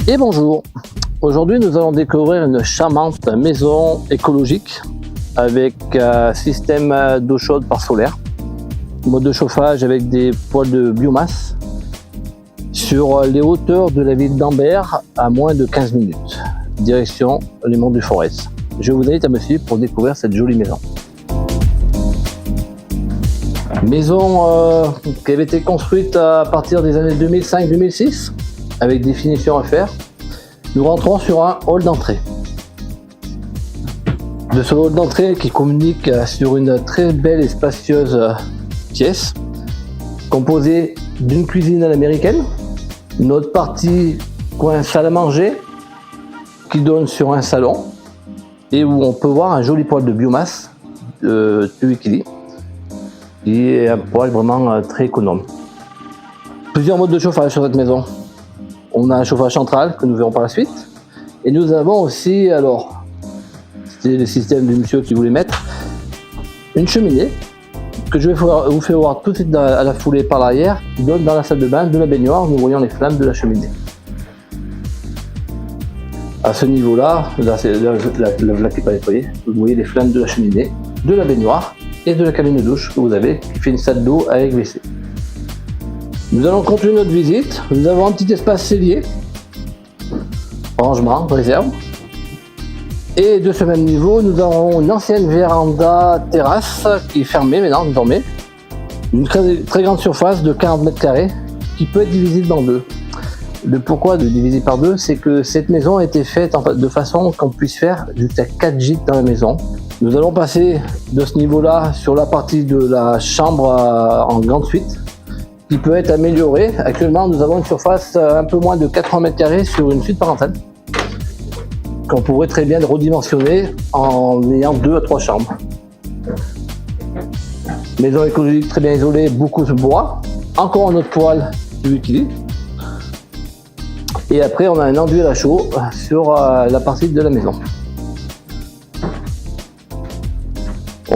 Et bonjour, aujourd'hui nous allons découvrir une charmante maison écologique avec un système d'eau chaude par solaire, mode de chauffage avec des poêles de biomasse sur les hauteurs de la ville d'Ambert à moins de 15 minutes, direction les monts du Forez. Je vous invite à me suivre pour découvrir cette jolie maison. Maison qui avait été construite à partir des années 2005-2006 avec des finitions à faire. Nous rentrons sur un hall d'entrée. De ce hall d'entrée qui communique sur une très belle et spacieuse pièce composée d'une cuisine à l'américaine, notre partie coin salle à manger qui donne sur un salon et où on peut voir un joli poêle de biomasse de 8 kg qui est un poêle vraiment très économe. Plusieurs modes de chauffage sur cette maison. On a un chauffage central que nous verrons par la suite. Et nous avons aussi, alors, c'était le système du monsieur qui voulait mettre, une cheminée que je vais vous faire voir tout de suite à la foulée par l'arrière, qui donne dans la salle de bain de la baignoire. Nous voyons les flammes de la cheminée. À ce niveau-là, là c'est la vlaque qui n'est pas nettoyée, vous voyez les flammes de la cheminée, de la baignoire et de la cabine de douche que vous avez, qui fait une salle d'eau avec WC. Nous allons continuer notre visite. Nous avons un petit espace cellier, rangement, réserve. Et de ce même niveau, nous avons une ancienne véranda terrasse qui est fermée maintenant, désormais. Une très grande surface de 40 mètres carrés qui peut être divisible en deux. Le pourquoi de diviser par deux, c'est que cette maison a été faite de façon qu'on puisse faire jusqu'à 4 gîtes dans la maison. Nous allons passer de ce niveau-là sur la partie de la chambre en grande suite, qui peut être améliorée. Actuellement, nous avons une surface un peu moins de 80 mètres carrés sur une suite parentale qu'on pourrait très bien redimensionner en ayant 2 à 3 chambres. Maison écologique très bien isolée, beaucoup de bois. Encore un autre poêle de 8 kg. Et après, on a un enduit à chaud sur la partie de la maison.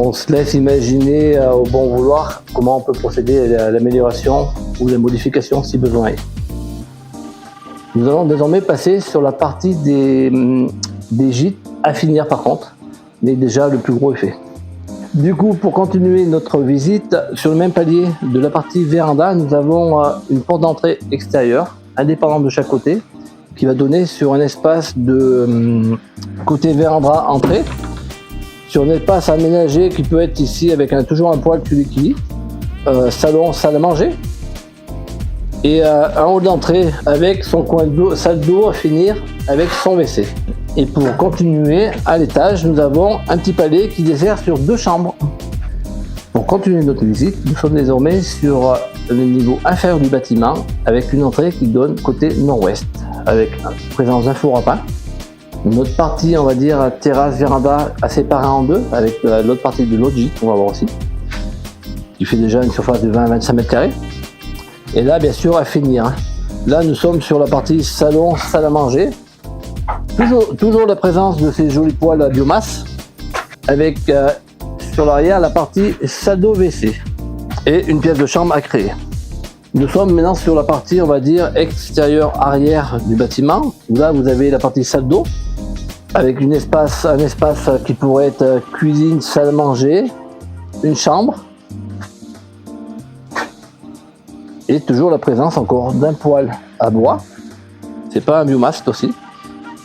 On se laisse imaginer au bon vouloir comment on peut procéder à l'amélioration ou la modification si besoin est. Nous allons désormais passer sur la partie des gîtes à finir par contre, mais déjà le plus gros est fait. Du coup, pour continuer notre visite, sur le même palier de la partie véranda, nous avons une porte d'entrée extérieure, indépendante de chaque côté, qui va donner sur un espace de côté véranda entrée, sur un espace aménagé qui peut être ici avec toujours un poêle plus équilibré, salon, salle à manger, et un hall d'entrée avec son coin d'eau, salle d'eau à finir avec son WC. Et pour continuer, à l'étage, nous avons un petit palais qui dessert sur 2 chambres. Pour continuer notre visite, nous sommes désormais sur le niveau inférieur du bâtiment avec une entrée qui donne côté nord-ouest, avec la présence d'un four à pain. Notre partie, on va dire, terrasse, véranda, à séparer en deux, avec l'autre partie de l'autre gîte, on va voir aussi, qui fait déjà une surface de 20 à 25 mètres carrés. Et là, bien sûr, à finir. Là, nous sommes sur la partie salon, salle à manger. Toujours la présence de ces jolis poêles à biomasse, avec sur l'arrière la partie salle d'eau WC et une pièce de chambre à créer. Nous sommes maintenant sur la partie, on va dire, extérieure arrière du bâtiment. Là, vous avez la partie salle d'eau, avec un espace qui pourrait être cuisine, salle à manger, une chambre. Et toujours la présence encore d'un poêle à bois. C'est pas un biomasse aussi.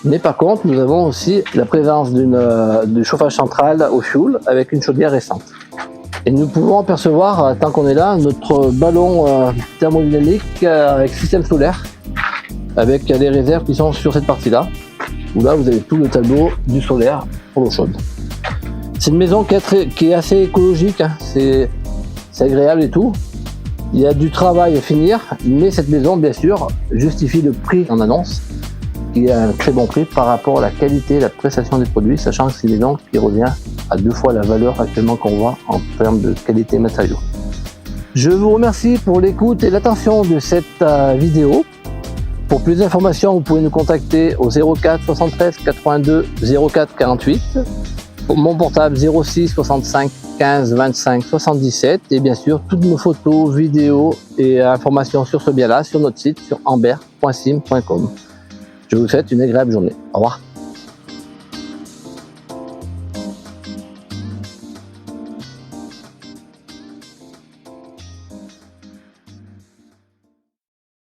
Mais par contre, nous avons aussi la présence du chauffage central au fioul avec une chaudière récente. Et nous pouvons apercevoir, tant qu'on est là, notre ballon thermodynamique avec système solaire, avec les réserves qui sont sur cette partie-là, où là vous avez tout le tableau du solaire pour l'eau chaude. C'est une maison qui est assez écologique, hein. C'est agréable et tout. Il y a du travail à finir, mais cette maison, bien sûr, justifie le prix en annonce, qui est un très bon prix par rapport à la qualité et la prestation des produits, sachant que c'est une maison qui revient à 2 fois la valeur actuellement qu'on voit en termes de qualité matériaux. Je vous remercie pour l'écoute et l'attention de cette vidéo. Pour plus d'informations, vous pouvez nous contacter au 04 73 82 04 48, mon portable 06 65 15 25 77, et bien sûr toutes nos photos, vidéos et informations sur ce bien-là sur notre site sur ambert.sim.com. Je vous souhaite une agréable journée. Au revoir.